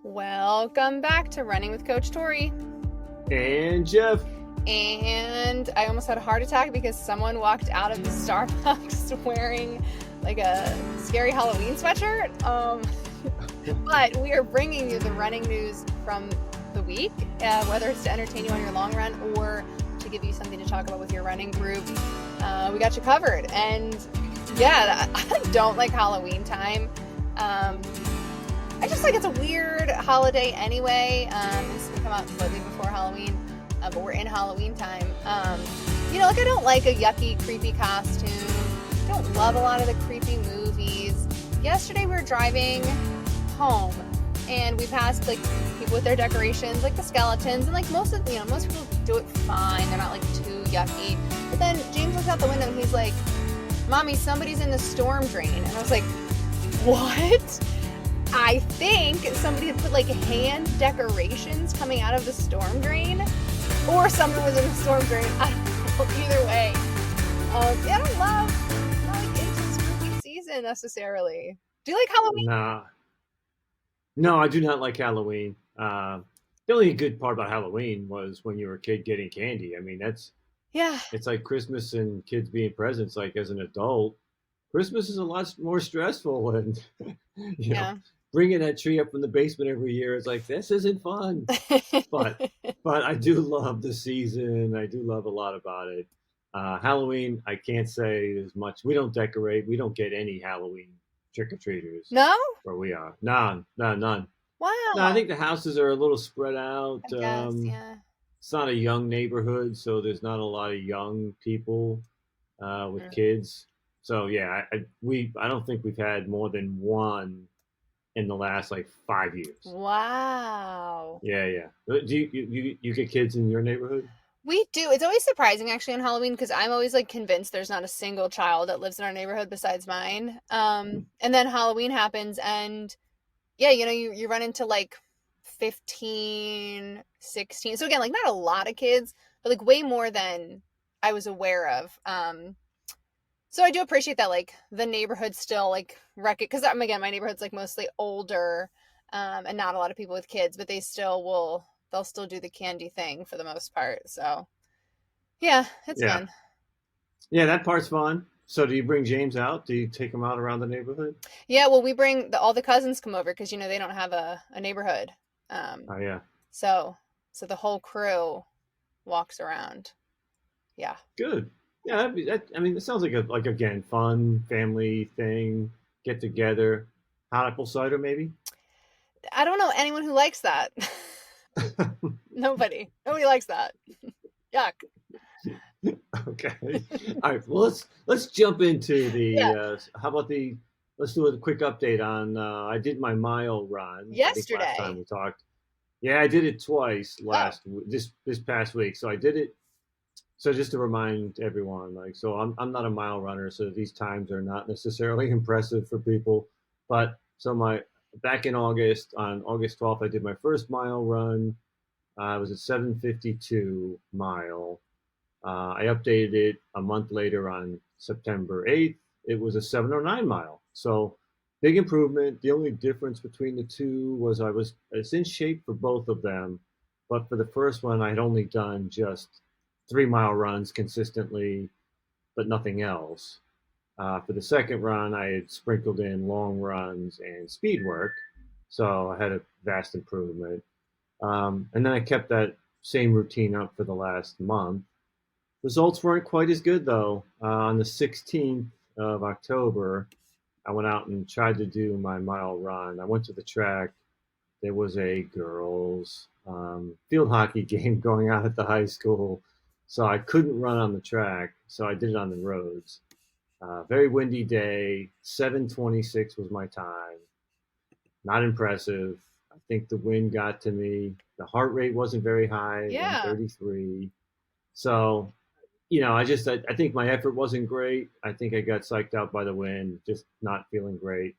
Welcome back to Running with Coach Tori. And Jeff. And I almost had a heart attack because someone walked out of the Starbucks wearing like a scary Halloween sweatshirt. But we are bringing you the running news from the week, whether it's to entertain you on your long run or to give you something to talk about with your running group. We got you covered. And yeah, I don't like Halloween time. I just like it's a weird holiday anyway. This can come out slightly before Halloween, but we're in Halloween time. I don't like a yucky, creepy costume. Don't love a lot of the creepy movies. Yesterday we were driving home and we passed like people with their decorations, like the skeletons, and like most people do it fine. They're not like too yucky. But then James looks out the window and he's like, "Mommy, somebody's in the storm drain." And I was like, "What?" I think somebody had put like hand decorations coming out of the storm drain, or someone was in the storm drain. I don't know. Either way, I don't love not like into spooky season necessarily. Do you like Halloween? Nah. No, I do not like Halloween. The only good part about Halloween was when you were a kid getting candy. I mean, Yeah. it's like Christmas and kids being presents. Like as an adult, Christmas is a lot more stressful, and Yeah. bringing that tree up from the basement every year is like this isn't fun. But I do love the season. I do love a lot about it. Halloween, I can't say as much. We don't decorate. We don't get any Halloween trick or treaters No? where we are. None. No, I Wow. think the houses are a little spread out. I guess, yeah. It's not a young neighborhood, so there's not a lot of young people with Mm. kids. So yeah, I don't think we've had more than one in the last like 5 years. Wow. Yeah. Do you get kids in your neighborhood? We do. It's always surprising actually on Halloween because I'm always like convinced there's not a single child that lives in our neighborhood besides mine. And then Halloween happens and yeah, you run into like 15, 16. So again, like not a lot of kids, but like way more than I was aware of. So I do appreciate that like the neighborhood still like because again my neighborhood's like mostly older, and not a lot of people with kids, but they'll still do the candy thing for the most part. So yeah, it's Yeah. fun. Yeah, that part's fun. So do you bring James out? Do you take him out around the neighborhood? Yeah, well we bring all the cousins come over because they don't have a neighborhood. Um, Oh yeah. so the whole crew walks around. Yeah. Good. Yeah, I mean, it sounds like again fun family thing. Get together, hot apple cider maybe. I don't know anyone who likes that. Nobody likes that. Yuck. Okay. All right. Well, let's jump into Yeah. the. How about the? Let's do a quick update on. I did my mile run. I think last time Yesterday. we talked. Yeah, I did it twice Oh. this past week. So I did it. So just to remind everyone, like, so I'm not a mile runner, so these times are not necessarily impressive for people. But so my back in August, on August 12th, I did my first mile run. I was at 7:52 mile. I updated it a month later on September 8th. It was a 7:09 mile. So big improvement. The only difference between the two was I was in shape for both of them, but for the first one, I had only done just 3 mile runs consistently, but nothing else. For the second run, I had sprinkled in long runs and speed work, so I had a vast improvement. And then I kept that same routine up for the last month. Results weren't quite as good though. On the 16th of October, I went out and tried to do my mile run. I went to the track. There was a girls' field hockey game going on at the high school, so I couldn't run on the track. So I did it on the roads. Very windy day. 7:26 was my time. Not impressive. I think the wind got to me. The heart rate wasn't very high, Yeah. 133. So I think my effort wasn't great. I think I got psyched out by the wind, just not feeling great.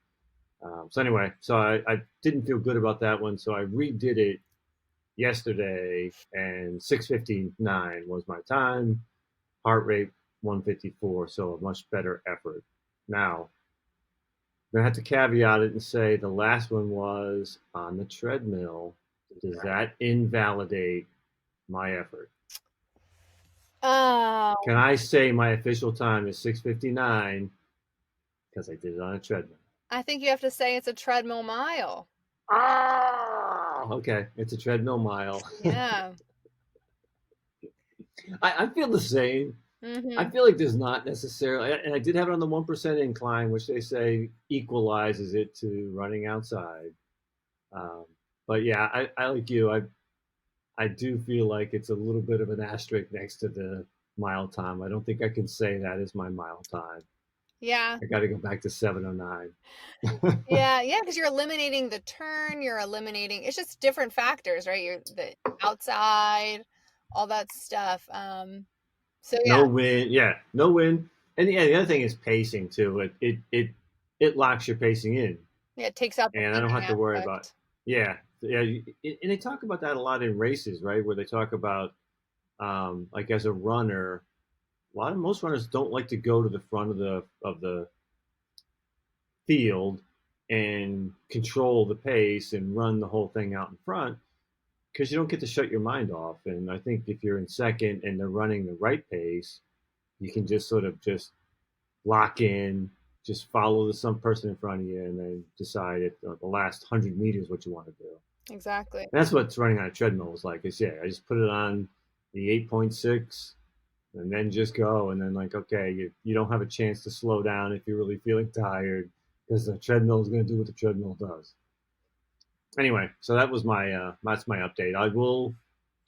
So anyway, I didn't feel good about that one. So I redid it yesterday, and 6:59 was my time. Heart rate 154, so a much better effort. Now, gonna have to caveat it and say the last one was on the treadmill. Does that invalidate my effort? Oh, Can I say my official time is 6:59 because I did it on a treadmill? I think you have to say it's a treadmill mile. Ah, okay, it's a treadmill mile. Yeah. I feel the same. I Mm-hmm. feel like there's not necessarily, and I did have it on the 1% incline, which they say equalizes it to running outside. Um, but yeah, I like you. I do feel like it's a little bit of an asterisk next to the mile time. I don't think I can say that is my mile time. Yeah. I got to go back to 7:09. Yeah, yeah, because you're eliminating the turn, you're eliminating it's just different factors, right? You're the outside, all that stuff. So yeah, No win, yeah, no win. And yeah, the other thing is pacing too. It locks your pacing in, yeah, it takes out the and I don't winning have to worry about. aspect. Yeah, yeah, and they talk about that a lot in races, right? Where they talk about like as a runner, most runners don't like to go to the front of the field and control the pace and run the whole thing out in front because you don't get to shut your mind off. And I think if you're in second and they're running the right pace, you can just sort of just lock in, just follow the some person in front of you, and then decide at the last 100 meters what you want to do. Exactly. And that's what's running on a treadmill is like. Is yeah, I just put it on the 8.6 and then just go, and then like okay, you don't have a chance to slow down if you're really feeling tired because the treadmill is going to do what the treadmill does. Anyway, so that was my that's my update. I will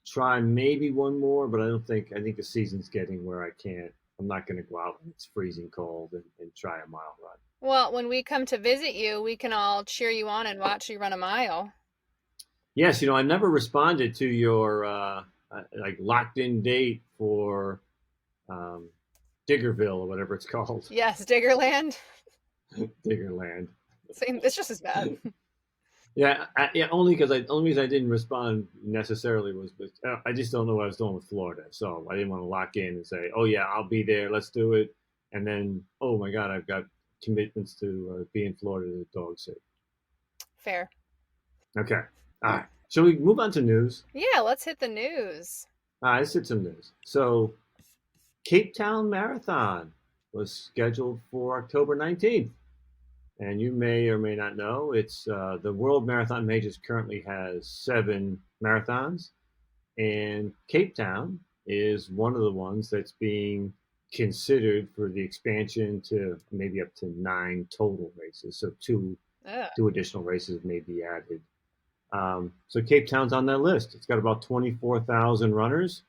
try maybe one more, but I don't think I think the season's getting where I can't. I'm not going to go out when it's freezing cold and try a mile run. Well, when we come to visit you, we can all cheer you on and watch you run a mile. Yes, I never responded to your like locked in date for um, Diggerville or whatever it's called, Yes, Diggerland. Diggerland. Same, it's just as bad. Yeah, yeah. Only reason I didn't respond necessarily was I just don't know what I was doing with Florida, so I didn't want to lock in and say, "Oh yeah, I'll be there. Let's do it." And then, oh my God, I've got commitments to be in Florida to dog sit. Fair. Okay, all right. Shall we move on to news? Yeah, let's hit the news. All right, let's hit some news. So, Cape Town Marathon was scheduled for October 19th. And you may or may not know, it's the World Marathon Majors currently has 7 marathons, and Cape Town is one of the ones that's being considered for the expansion to maybe up to 9 total races. So Ugh. two additional races may be added. So Cape Town's on that list. It's got about 24,000 runners,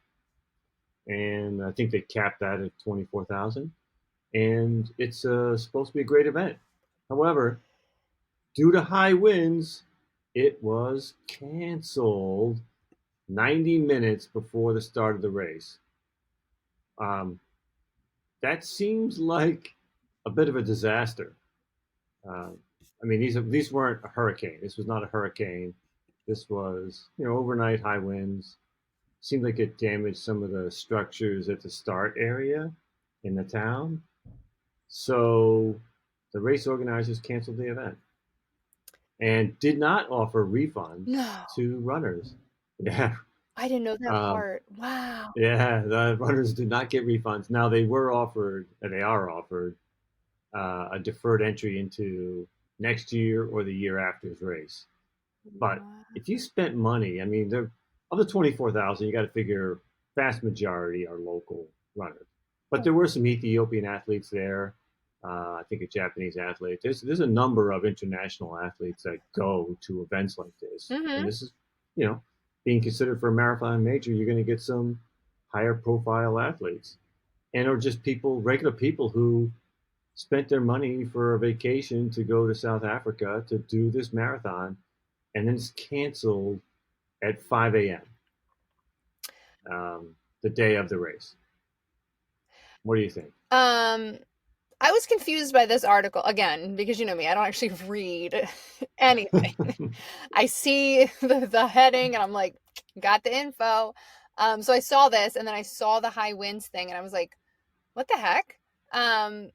and I think they capped that at 24,000. And it's supposed to be a great event. However, due to high winds, it was canceled 90 minutes before the start of the race. Um, that seems like a bit of a disaster. Uh, I mean, these weren't a hurricane. This was not a hurricane. This was overnight high winds. Seemed like it damaged some of the structures at the start area in the town. So the race organizers canceled the event and did not offer refunds No, to runners. Yeah, I didn't know that um, part. Wow. yeah, the runners did not get refunds. Now they were offered, and they are offered, a deferred entry into next year or the year after's race. But Wow. if you spent money, I mean, of the 24,000, you got to figure vast majority are local runners. But there were some Ethiopian athletes there. I think a Japanese athlete. There's a number of international athletes that go to events like this, and Mm-hmm. this is, you know, being considered for a marathon major. You're going to get some higher profile athletes, and or just people, regular people who spent their money for a vacation to go to South Africa to do this marathon, and then it's canceled at 5 a.m. The day of the race. What do you think? Um, I was confused by this article again because you know me, I don't actually read anything. I see the heading and I'm like, got the info. So I saw this and then I saw the high winds thing and I was like, what the heck? Um,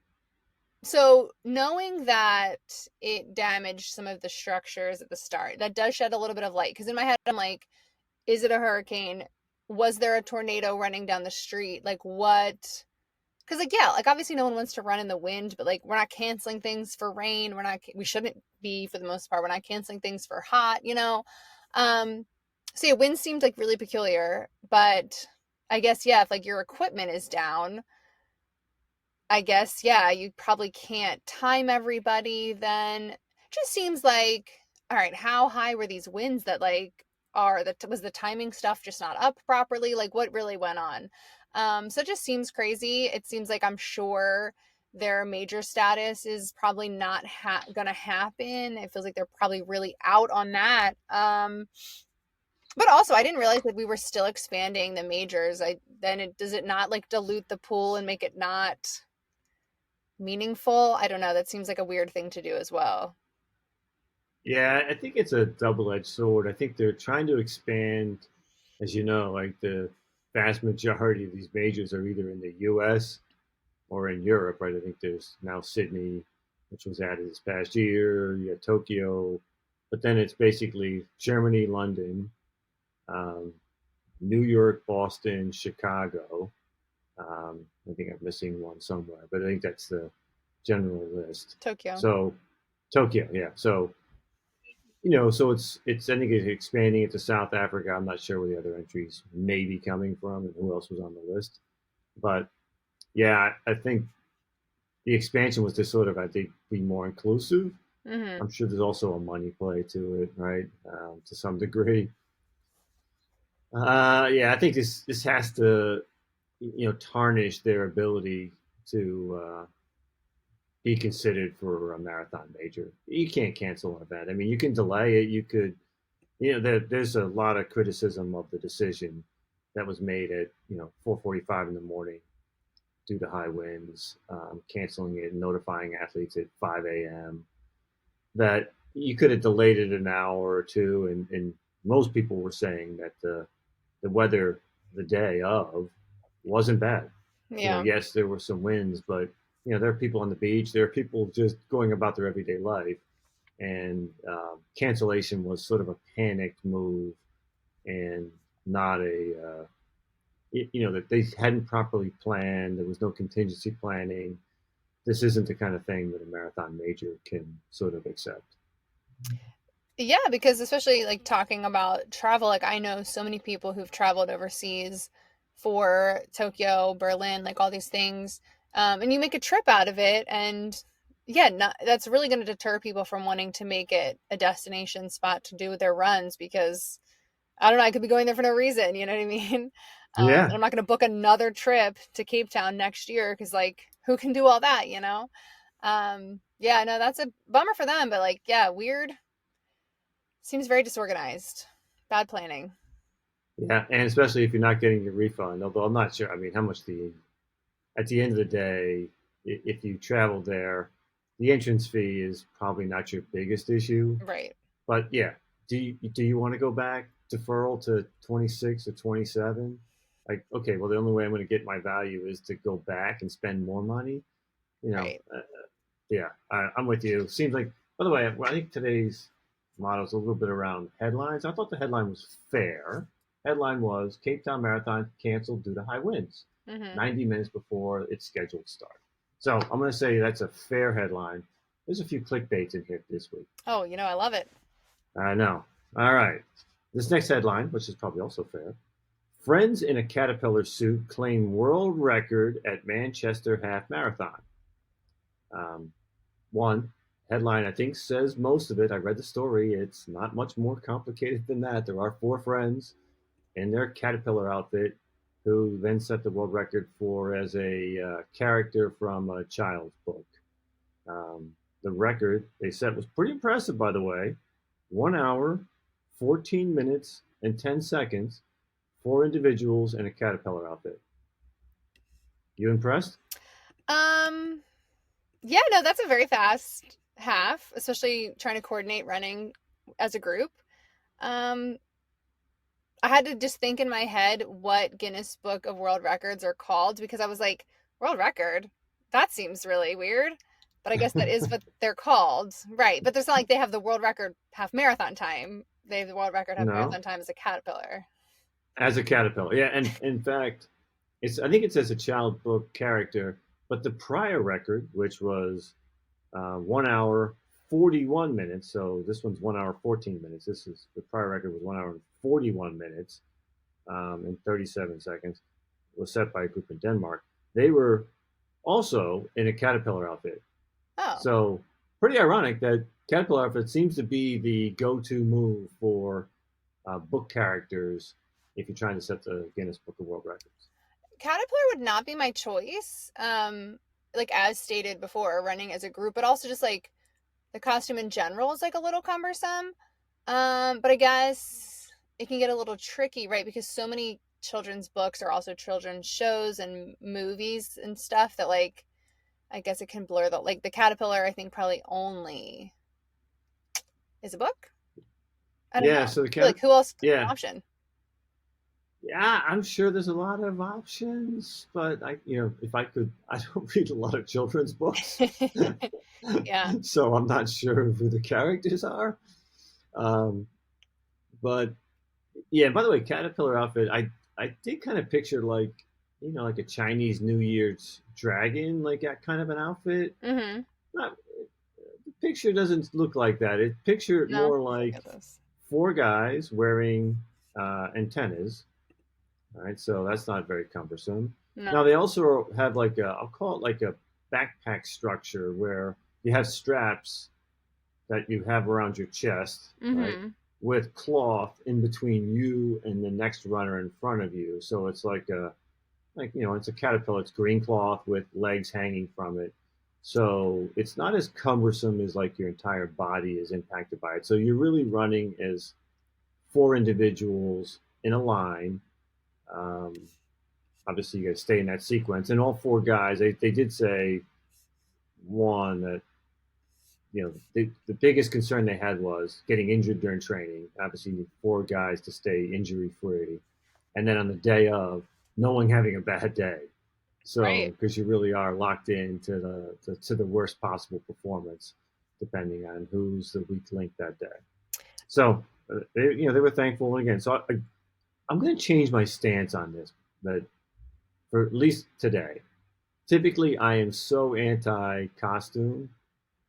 So knowing that it damaged some of the structures at the start, that does shed a little bit of light. Because in my head, I'm like, is it a hurricane? Was there a tornado running down the street? Like what? Because like yeah, like obviously no one wants to run in the wind, but like we're not canceling things for rain. We shouldn't be for the most part. We're not canceling things for hot, you know. Um, so yeah, wind seemed like really peculiar, but I guess yeah, if like your equipment is down, I guess, yeah, you probably can't time everybody then. It just seems like, all right, how high were these winds that like are that was the timing stuff just not up properly? Like what really went on? So it just seems crazy. It seems like I'm sure their major status is probably not gonna happen. It feels like they're probably really out on that. But also I didn't realize that we were still expanding the majors. Does it not like dilute the pool and make it not meaningful? I don't know. That seems like a weird thing to do as well. Yeah, I think it's a double-edged sword. I think they're trying to expand, as you know, like the vast majority of these majors are either in the U.S. or in Europe, right? I think there's now Sydney, which was added this past year. You have Tokyo, but then it's basically Germany, London, um, New York, Boston, Chicago. I think I'm missing one somewhere, but I think that's the general list. Tokyo. So Tokyo, yeah. So so it's I think it's expanding into South Africa. I'm not sure where the other entries may be coming from and who else was on the list, but yeah, I think the expansion was to sort of, I think, be more inclusive. Mm-hmm. I'm sure there's also a money play to it, right? To some degree. Yeah, I think this has to tarnish their ability to be considered for a marathon major. You can't cancel an event. I mean, you can delay it. You could, there's a lot of criticism of the decision that was made at 4:45 in the morning due to high winds, canceling it, and notifying athletes at 5 a.m. That you could have delayed it an hour or two, and most people were saying that the weather the day of wasn't bad. Yeah. Yes, there were some winds, but there are people on the beach. There are people just going about their everyday life, and cancellation was sort of a panicked move and not that they hadn't properly planned. There was no contingency planning. This isn't the kind of thing that a marathon major can sort of accept. Yeah, because especially like talking about travel, like I know so many people who've traveled overseas for Tokyo, Berlin, like all these things. And you make a trip out of it and yeah, that's really going to deter people from wanting to make it a destination spot to do their runs because I don't know, I could be going there for no reason, you know what I mean? And Yeah, I'm not going to book another trip to Cape Town next year because, like, who can do all that, you know? Yeah, no, that's a bummer for them, but like, yeah, weird. Seems very disorganized. Bad planning. yeah, and especially if you're not getting your refund. Although I'm not sure. I mean, how much the at the end of the day, if you travel there, the entrance fee is probably not your biggest issue. Right. But yeah, do you want to go back deferral to 26 or 27? Like, okay, well, the only way I'm going to get my value is to go back and spend more money. You know, Right. yeah, I'm with you. Seems like, by the way, I think today's motto is a little bit around headlines. I thought the headline was fair. Headline was Cape Town Marathon canceled due to high winds, Mm-hmm. 90 minutes before its scheduled start. So I'm going to say that's a fair headline. There's a few clickbaits in here this week. Oh, I love it. I know. All right. This next headline, which is probably also fair. Friends in a caterpillar suit claim world record at Manchester Half Marathon. Um, One headline, I think, says most of it. I read the story. It's not much more complicated than that. There are four friends in their caterpillar outfit who then set the world record for as a character from a child's book. The record they set was pretty impressive, by the way. 1 hour, 14 minutes, and 10 seconds. Four individuals in a caterpillar outfit. You impressed? Um, yeah, no, that's a very fast half, especially trying to coordinate running as a group. Um, I had to just think in my head what Guinness Book of World Records are called because I was like, world record? That seems really weird. But I guess that is what they're called, right? But it's not like they have the world record half marathon time. They have the world record half No, marathon time as a caterpillar. as a caterpillar. Yeah, and in fact, it's I think it says a child book character, but the prior record, which was 1 hour 41 minutes. So this one's 1 hour 14 minutes. This is the prior record was 1 hour and 41 minutes and 37 seconds. Was set by a group in Denmark. They were also in a caterpillar outfit. Oh, So pretty ironic that caterpillar outfit seems to be the go-to move for book characters if you're trying to set the Guinness Book of World Records. caterpillar would not be my choice. Like as stated before, running as a group, but also just like the costume in general is like a little cumbersome. But I guess it can get a little tricky, right? Because so many children's books are also children's shows and movies and stuff that like I guess it can blur the like the caterpillar I think probably only is a book. I don't Yeah, know. so the I feel like who else could be an yeah, option? yeah, I'm sure there's a lot of options, but if I could, I don't read a lot of children's books, Yeah. so I'm not sure who the characters are. Um, but yeah, by the way, caterpillar outfit, I did kind of picture like a Chinese New Year's dragon, like that kind of an outfit. Mm-hmm. Not The picture doesn't look like that. It pictured No, more let's look like at this. four guys wearing antennas. All right, so that's not very cumbersome. No. Now they also have like I'll call it like a backpack structure where you have straps that you have around your chest, right, Mm-hmm. with cloth in between you and the next runner in front of you. So it's it's a caterpillar. It's green cloth with legs hanging from it. So it's not as cumbersome as like your entire body is impacted by it. So you're really running as four individuals in a line. Um, Obviously, you got to stay in that sequence. And all four guys, they did say one that the biggest concern they had was getting injured during training. Obviously, you need four guys to stay injury free, and then on the day of, no one having a bad day. So Right. because you really are locked into the worst possible performance, depending on who's the weak link that day. So they were thankful again. So I'm going to change my stance on this. That for at least today, typically I am so anti costume,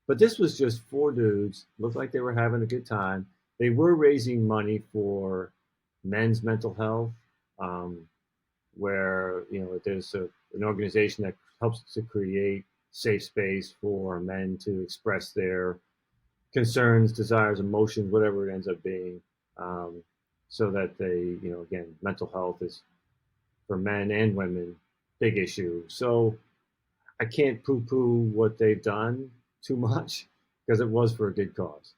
but this was just four dudes. Looked like they were having a good time. They were raising money for men's mental health, um, where there's an organization that helps to create safe space for men to express their concerns, desires, emotions, whatever it ends up being, um, so that again, mental health is for men and women big issue. So I can't poo-poo what they've done too much because it was for a good cause.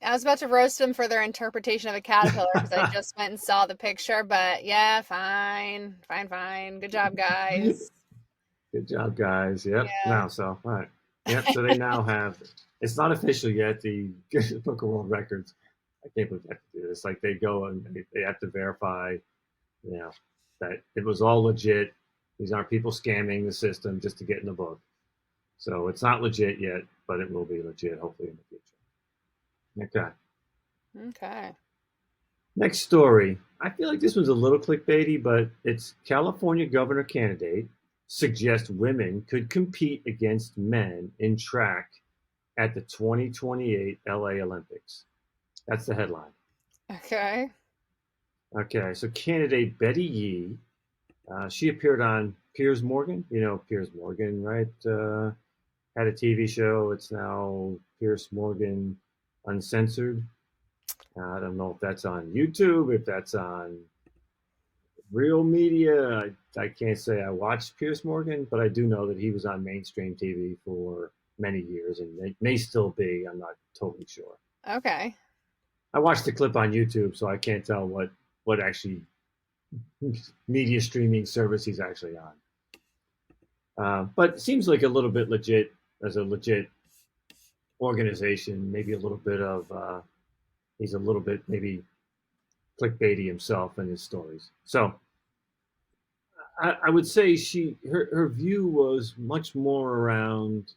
I was about to roast them for their interpretation of a caterpillar because I just went and saw the picture, but yeah, fine. Fine, fine. Good job, guys. Good job, guys. Yep. Yeah. Now, so all right. Yep. So they now have. It's not official yet. The Guinness Book of World Records. I can't believe they have to do this. Like they go and they have to verify, you know, that it was all legit. These aren't people scamming the system just to get in the book. So it's not legit yet, but it will be legit hopefully in the future. Okay. Okay. Next story. I feel like this one's a little clickbaity, but it's California governor candidate suggests women could compete against men in track at the 2028 LA Olympics. That's the headline. Okay. Okay, so candidate Betty Yee, she appeared on Piers Morgan. You know Piers Morgan, right? Had a TV show. It's now Piers Morgan Uncensored. I don't know if that's on YouTube, if that's on real media. I can't say I watched Piers Morgan, but I do know that he was on mainstream TV for many years and it may still be. I'm not totally sure. Okay. I watched the clip on YouTube, so I can't tell what actually media streaming service he's actually on. But it seems like a little bit legit as a legit organization. Maybe a little bit of he's a little bit maybe clickbaity himself in his stories. So I would say her view was much more around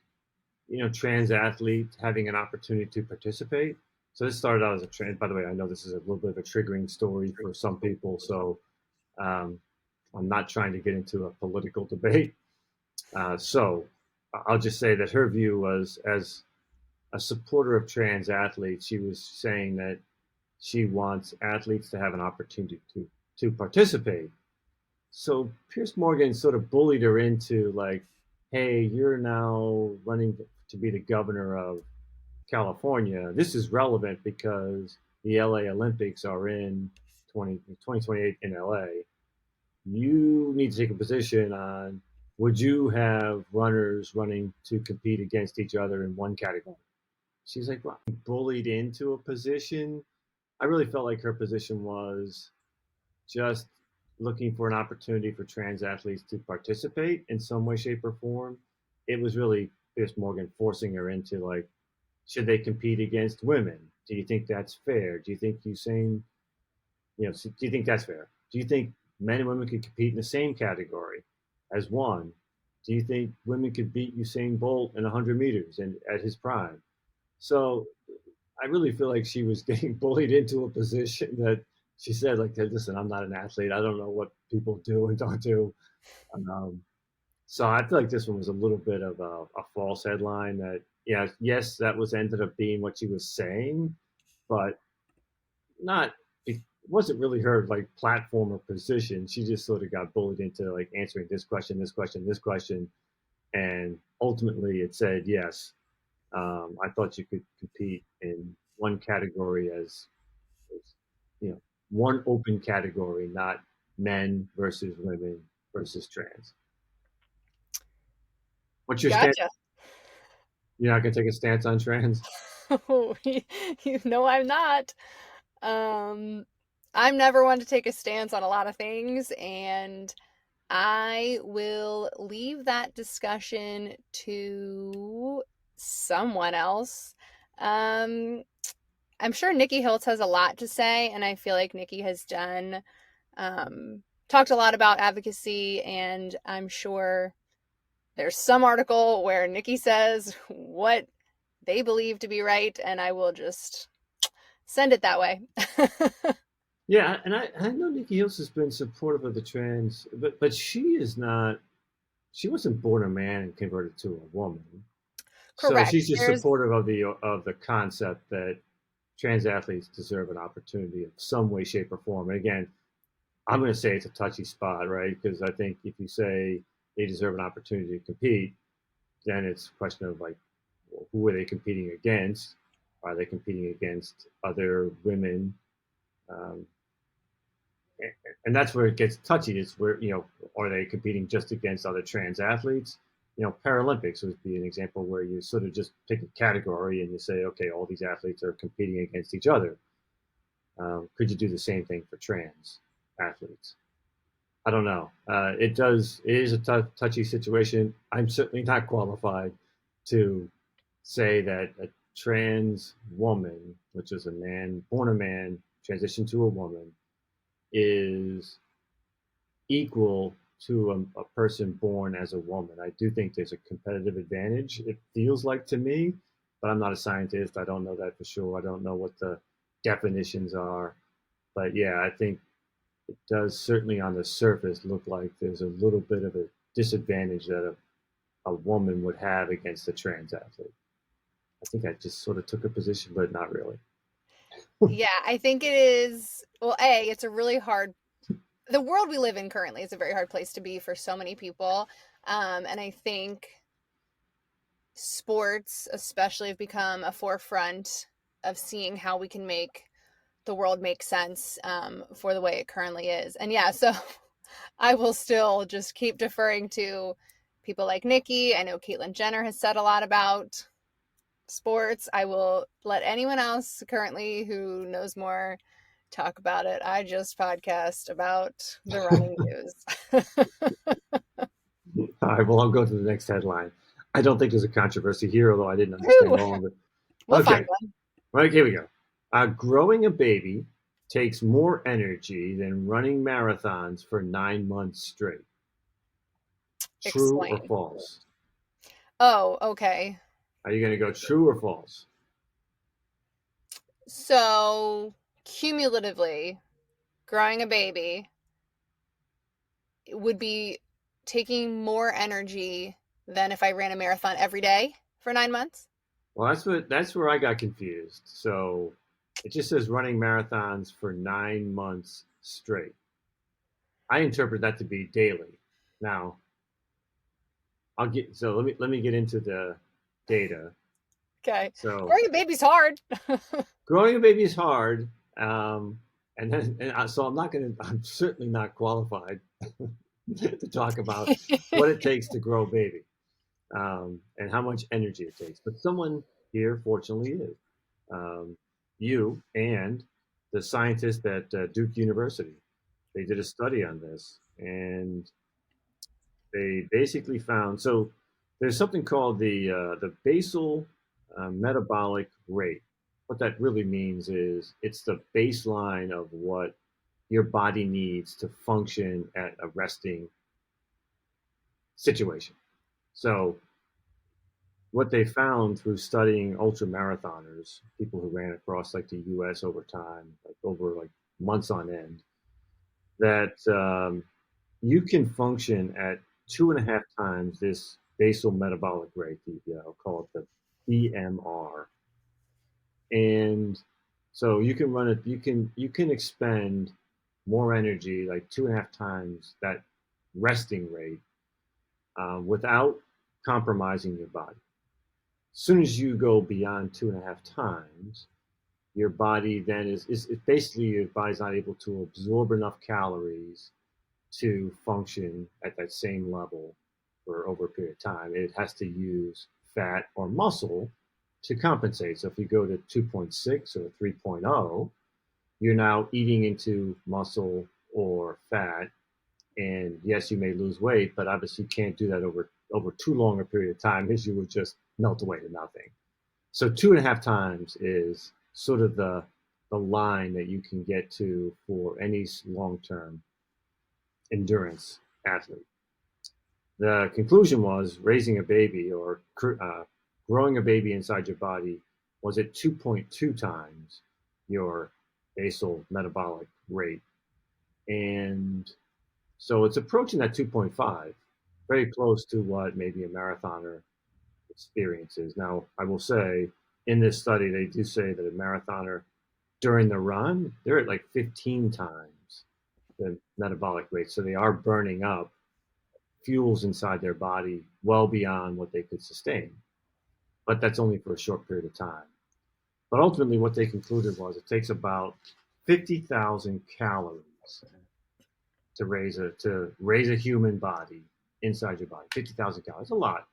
trans athletes having an opportunity to participate. So this started out as a trans. By the way, I know this is a little bit of a triggering story for some people, so um, I'm not trying to get into a political debate. So I'll just say that her view was, as a supporter of trans athletes, she was saying that she wants athletes to have an opportunity to participate. So Pierce Morgan sort of bullied her into, like, hey, you're now running to be the governor of California. This is relevant because the LA Olympics are in 2028 in LA. You need to take a position on, would you have runners running to compete against each other in one category? She's like, well, bullied into a position. I really felt like her position was just looking for an opportunity for trans athletes to participate in some way, shape, or form. It was really Pierce Morgan forcing her into, like, should they compete against women? Do you think that's fair? Do you think Usain, do you think that's fair? Do you think men and women could compete in the same category as one? Do you think women could beat Usain Bolt in 100 meters and at his prime? So I really feel like she was getting bullied into a position that she said, like, hey, listen, I'm not an athlete. I don't know what people do and don't do. Um, so I feel like this one was a little bit of a false headline that, yeah, yes, that was ended up being what she was saying, but not, it wasn't really her, like, platform or position. She just sort of got bullied into, like, answering this question, this question, this question. And ultimately it said, yes, I thought you could compete in one category as one open category, not men versus women versus trans. What's your stance? Gotcha. You're not gonna take a stance on trans? You know I'm not. Um, I'm never one to take a stance on a lot of things, and I will leave that discussion to someone else. Um, I'm sure Nikki Hiltz has a lot to say, and I feel like Nikki has done talked a lot about advocacy, and I'm sure there's some article where Nikki says what they believe to be right, and I will just send it that way. Yeah, and I know Nikki Hills has been supportive of the trans, but she is not. She wasn't born a man and converted to a woman, so Correct. she's just There's supportive of the concept that trans athletes deserve an opportunity of some way, shape, or form. And again, I'm going to say it's a touchy spot, right? Because I think if you say they deserve an opportunity to compete, then it's a question of, like, well, who are they competing against? Are they competing against other women? Um, and that's where it gets touchy. It's where, are they competing just against other trans athletes? Paralympics would be an example where you sort of just pick a category and you say, okay, all these athletes are competing against each other. Could you do the same thing for trans athletes? I don't know. It is a touchy situation. I'm certainly not qualified to say that a trans woman, which is a man, born a man, transitioned to a woman, is equal to a person born as a woman. I do think there's a competitive advantage, it feels like to me, but I'm not a scientist. I don't know that for sure. I don't know what the definitions are. But yeah, I think it does certainly on the surface look like there's a little bit of a disadvantage that a woman would have against a trans athlete. I think I just sort of took a position, but not really. Yeah, I think it is. Well, it's a really hard. The world we live in currently is a very hard place to be for so many people, and I think sports, especially, have become a forefront of seeing how we can make the world make sense for the way it currently is. And yeah, so I will still just keep deferring to people like Nikki. I know Caitlyn Jenner has said a lot about sports. I will let anyone else currently who knows more talk about it. I just podcast about the running news. All right, well, I'll go to the next headline. I don't think there's a controversy here, although I didn't understand Woo! all of it. We'll find Okay, one. right, here we go. Growing a baby takes more energy than running marathons for 9 months straight. True or Explain. false? Oh, okay. Are you going to go true or false? So, cumulatively, growing a baby would be taking more energy than if I ran a marathon every day for 9 months. Well, that's where I got confused. So it just says running marathons for 9 months straight. I interpret that to be daily. Now, let me get into the data. Okay. So Growing a baby's hard. growing a baby is hard, so I'm certainly not qualified to talk about what it takes to grow a baby, and how much energy it takes. But someone here, fortunately, is. Um, you and the scientists at Duke University. They did a study on this, and they basically found so there's something called the basal metabolic rate. What that really means is it's the baseline of what your body needs to function at a resting situation. So what they found through studying ultra marathoners, people who ran across like the U.S. over time, like over like months on end, that you can function at 2.5 times this basal metabolic rate, I'll call it the BMR, and so you can run it. You can expend more energy, like 2.5 times that resting rate, without compromising your body. As soon as you go beyond 2.5 times, your body then is basically your body's not able to absorb enough calories to function at that same level for over a period of time. It has to use fat or muscle to compensate. So if you go to 2.6 or 3.0, you're now eating into muscle or fat. And yes, you may lose weight, but obviously you can't do that over too long a period of time, because you would just melt away to nothing. So 2.5 times is sort of the line that you can get to for any long term endurance athlete. The conclusion was raising a baby, or growing a baby inside your body, was at 2.2 times your basal metabolic rate. And so it's approaching that 2.5, very close to what maybe a marathoner experiences. Now, I will say in this study, they do say that a marathoner during the run, they're at like 15 times the metabolic rate. So they are burning up fuels inside their body well beyond what they could sustain. But that's only for a short period of time. But ultimately, what they concluded was it takes about 50,000 calories to raise a human body inside your body. 50,000 calories, a lot.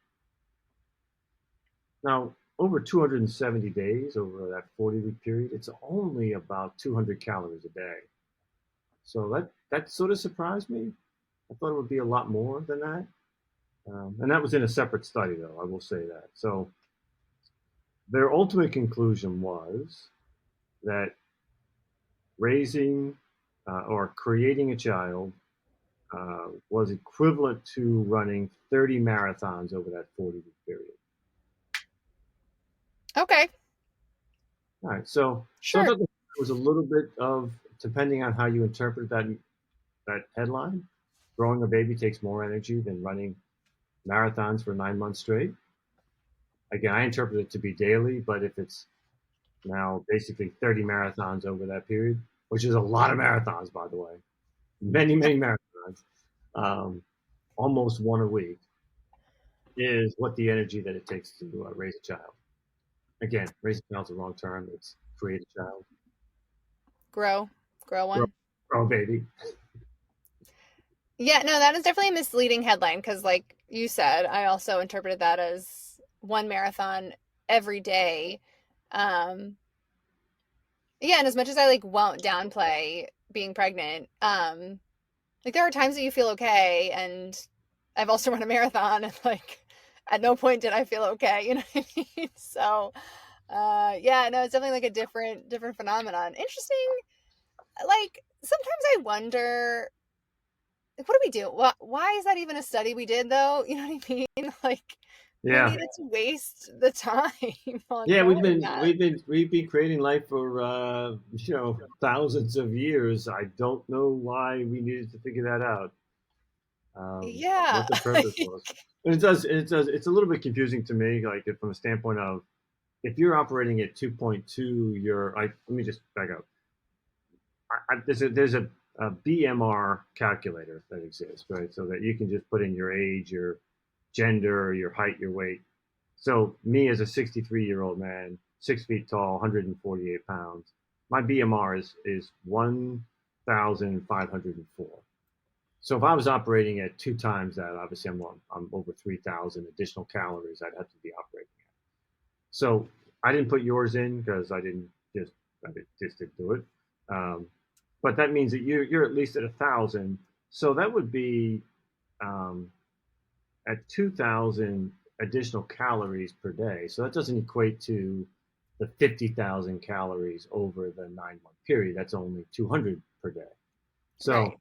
Now, over 270 days, over that 40-week period, it's only about 200 calories a day. So that sort of surprised me. I thought it would be a lot more than that. And that was in a separate study, though, I will say that. So their ultimate conclusion was that raising or creating a child was equivalent to running 30 marathons over that 40-week period. Okay. All right. So I Sure. thought that was a little bit of, depending on how you interpret that headline, growing a baby takes more energy than running marathons for 9 months straight. Again, I interpret it to be daily, but if it's now basically 30 marathons over that period, which is a lot of marathons, by the way, many, many marathons, um, almost one a week, is what the energy that it takes to raise a child. Again, raise a child's the wrong term. It's create a child, Grow. Grow grow, one. grow a baby. Yeah, no, that is definitely a misleading headline because, like you said, I also interpreted that as one marathon every day. Um, yeah, and as much as I like won't downplay being pregnant, like there are times that you feel okay, and I've also run a marathon, and like at no point did I feel okay, you know what I mean? So, yeah, no, it's definitely like a different phenomenon. Interesting. Like sometimes I wonder, like, what do we do? Why is that even a study we did though? You know what I mean? Like, Who Yeah. needed to waste the time on Yeah, knowing that? we've been creating life for thousands of years. I don't know why we needed to figure that out. Yeah. What the purpose was. And it's a little bit confusing to me, like from a standpoint of if you're operating at 2.2, let me just back up. There's a BMR calculator that exists, right? So that you can just put in your age, your gender, your height, your weight. So me as a 63-year-old man, 6 feet tall, 148 pounds, my BMR is 1,504. So if I was operating at two times that, obviously I'm over 3,000 additional calories I'd have to be operating at. So I didn't put yours in because I just didn't do it. Um, but that means that you're at least at 1,000. So that would be um, at 2,000 additional calories per day. So that doesn't equate to the 50,000 calories over the 9 month period. That's only 200 per day. So Right.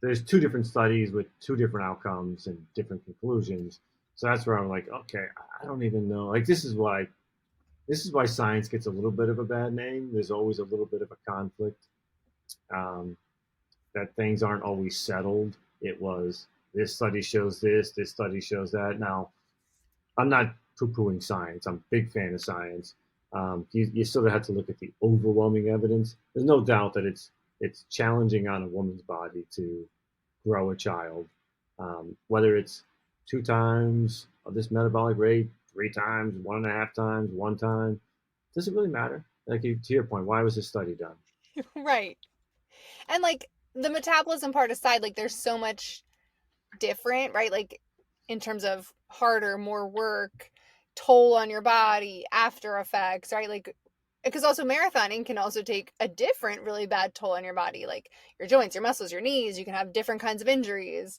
there's two different studies with two different outcomes and different conclusions. So that's where I'm like, okay, I don't even know. Like this is why science gets a little bit of a bad name. There's always a little bit of a conflict. Um, that things aren't always settled. It was this study shows this study shows that. Now, I'm not poo-pooing science. I'm a big fan of science. You sort of have to look at the overwhelming evidence. There's no doubt that it's challenging on a woman's body to grow a child, whether it's two times of this metabolic rate, three times, 1.5 times, one time. Does it really matter? Like to your point, why was this study done? Right. And like the metabolism part aside, like there's so much different, right? Like in terms of harder, more work, toll on your body, after effects, right? Like because also marathoning can also take a different really bad toll on your body, like your joints, your muscles, your knees. You can have different kinds of injuries.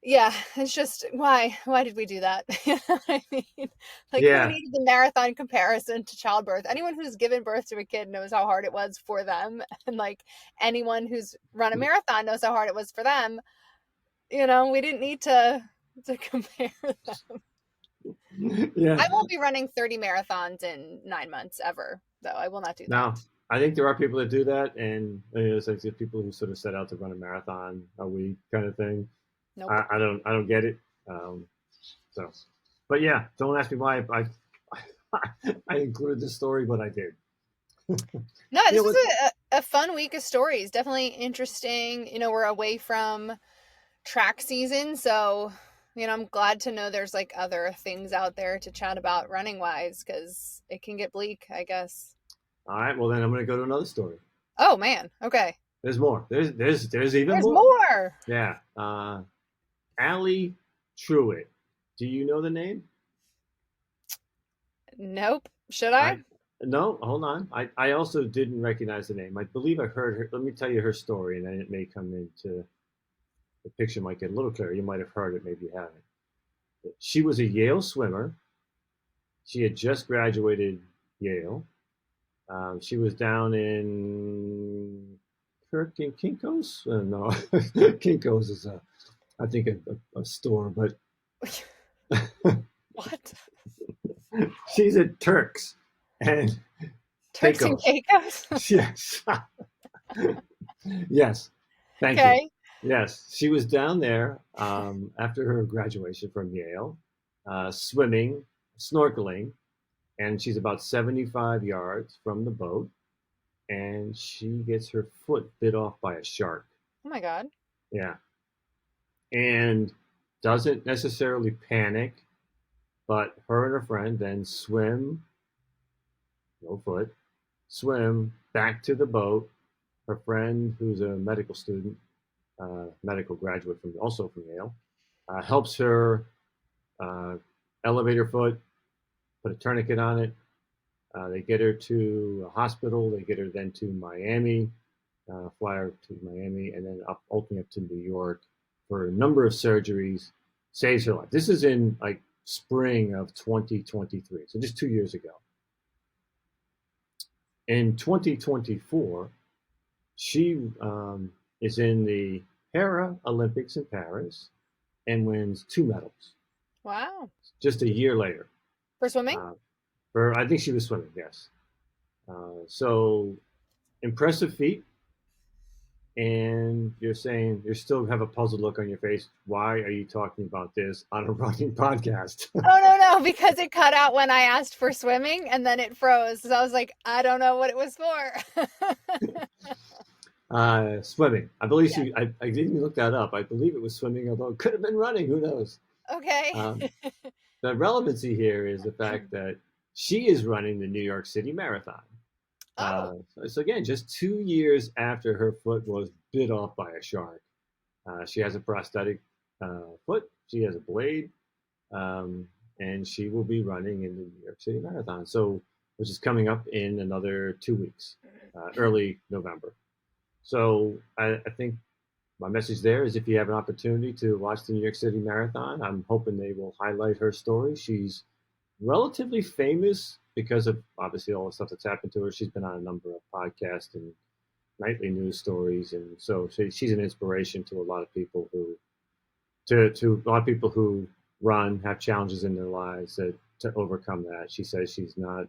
Yeah, it's just why did we do that? You know what I mean? Like who Yeah, needed the marathon comparison to childbirth? Anyone who's given birth to a kid knows how hard it was for them, and like anyone who's run a marathon knows how hard it was for them. We didn't need to compare them. yeah. I won't be running 30 marathons in 9 months ever, though. I will not do that. Now, I think there are people that do that, and there's like the people who sort of set out to run a marathon a week kind of thing. Nope. I don't get it. Um, so, but yeah, don't ask me why I included this story, but I did. No, You this know was what? a fun week of stories. Definitely interesting. We're away from track season, so I'm glad to know there's like other things out there to chat about running wise because it can get bleak, I guess. All right, well then I'm going to go to another story. Oh man. Okay. There's more. There's even There's more. more. Yeah. Allie Truitt. Do you know the name? Nope. Should I? I No, hold on. I also didn't recognize the name. I believe I heard her. Let me tell you her story, and then it may come into the picture. Might get a little clearer. You might have heard it, maybe you haven't. She was a Yale swimmer. She had just graduated Yale. She was down in Kirk and Kinko's. No, Kinko's is I think a store, but What? she's at Turks and Turks and Caicos. Caicos? Yes, yes. Thank you. Okay. Yes, she was down there after her graduation from Yale, swimming, snorkeling, and she's about 75 yards from the boat, and she gets her foot bit off by a shark. Oh my God. Yeah, and doesn't necessarily panic, but her and her friend then swim, no foot, swim back to the boat. Her friend, who's a medical student, medical graduate from also from Yale, helps her uh, elevate her foot, put a tourniquet on it. They get her to a hospital. They get her then to Miami, fly her to Miami, and then ultimately up to New York for a number of surgeries. Saves her life. This is in like spring of 2023, so just 2 years ago. In 2024, she is in the Para Olympics in Paris and wins two medals. Wow. just a year later. For swimming? Uh, I think she was swimming, yes. So impressive feat. And you're saying you still have a puzzled look on your face. Why are you talking about this on a running podcast? Oh, no, because it cut out when I asked for swimming and then it froze. So I was like, I don't know what it was for. Swimming. I believe Yeah. I didn't even look that up. I believe it was swimming, although it could have been running. Who knows? Okay. Um, the relevancy here is the fact that she is running the New York City Marathon. Oh, So again, just 2 years after her foot was bit off by a shark. She has a prosthetic foot. She has a blade, um, and she will be running in the New York City Marathon. So, which is coming up in another 2 weeks, early November. So I think my message there is if you have an opportunity to watch the New York City Marathon, I'm hoping they will highlight her story. She's relatively famous because of obviously all the stuff that's happened to her. She's been on a number of podcasts and nightly news stories, and so she's an inspiration to a lot of people who to a lot of people who run, have challenges in their lives to overcome that. She says she's not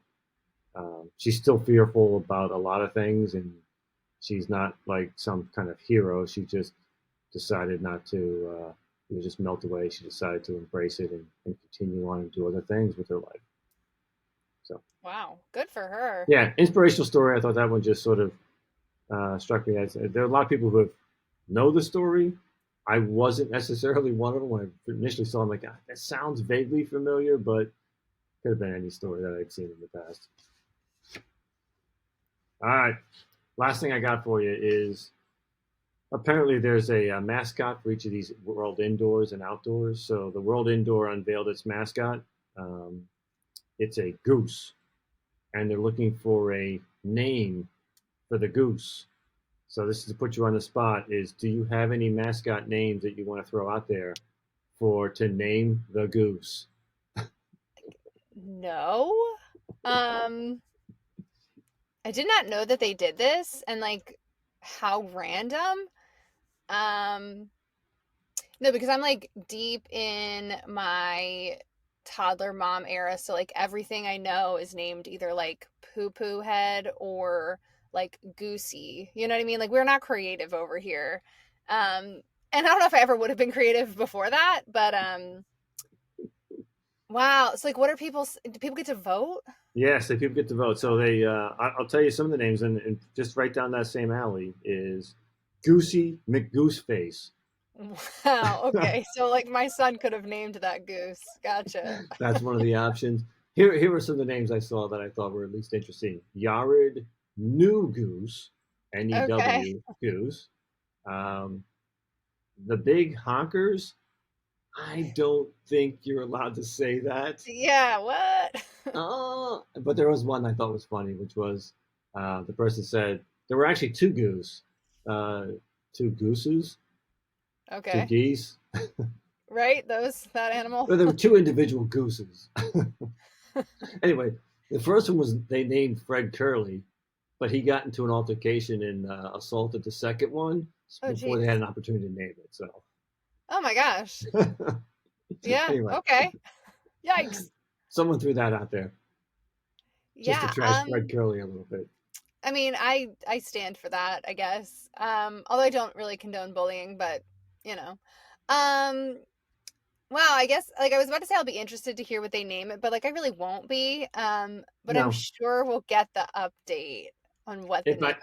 she's still fearful about a lot of things, and she's not like some kind of hero. She just decided not to just melt away. She decided to embrace it and continue on and do other things with her life. So wow. Good for her. yeah, inspirational story. I thought that one just sort of struck me as there are a lot of people who know the story. I wasn't necessarily one of them when I initially saw. I'm like, ah, that sounds vaguely familiar, but could have been any story that I'd seen in the past. All right, last thing I got for you is apparently there's a mascot for each of these World Indoors and Outdoors. So the World Indoor unveiled its mascot. Um, it's a goose, and they're looking for a name for the goose. So this is to put you on the spot. Is do you have any mascot names that you want to throw out there for to name the goose? No. Um, I did not know that they did this and like how random. Um, no, because I'm like deep in my toddler mom era, so like everything I know is named either like poo poo head or like goosey. You know what I mean? Like we're not creative over here. And I don't know if I ever would have been creative before that, but wow. It's like what are do people get to vote? Yes, they people get to vote. So I'll tell you some of the names, and just right down that same alley is Goosey McGooseface. Wow. Okay. So like my son could have named that goose. Gotcha. That's one of the options. Here are some of the names I saw that I thought were at least interesting. Yared New Goose, Okay. New Goose. Um, the Big Honkers. I don't think you're allowed to say that. Yeah, what? Oh, but there was one I thought was funny, which was the person said there were actually uh, two gooses, two Okay. geese. Right? That animal. Well, there were two individual gooses. Anyway, the first one was they named Fred Curley, but he got into an altercation and assaulted the second one Oh before geez. they had an opportunity to name it. So Oh my gosh. Yeah, anyway, okay. Yikes. someone threw that out there just to Yeah, trash Fred Curley a little bit. I mean, I stand for that, I guess. Although I don't really condone bullying, but you know. Um, wow, I guess like I was about to say I'll be interested to hear what they name it, but like I really won't be. But I'm No, sure we'll get the update on what the if name I of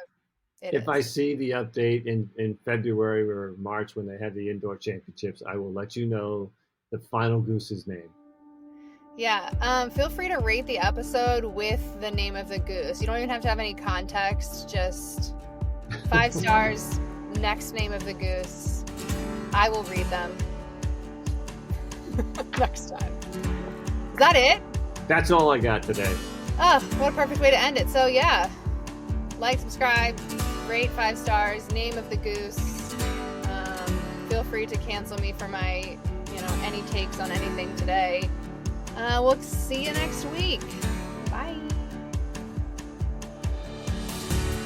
it if I is. see the update in February or March when they have the indoor championships, I will let you know the final goose's name. Yeah, feel free to rate the episode with the name of the goose. You don't even have to have any context, just 5 stars, next name of the goose. I will read them next time. Is that it? That's all I got today. Oh, what a perfect way to end it. So, yeah, like, subscribe, rate 5 stars, name of the goose. Feel free to cancel me for my, any takes on anything today. We'll see you next week.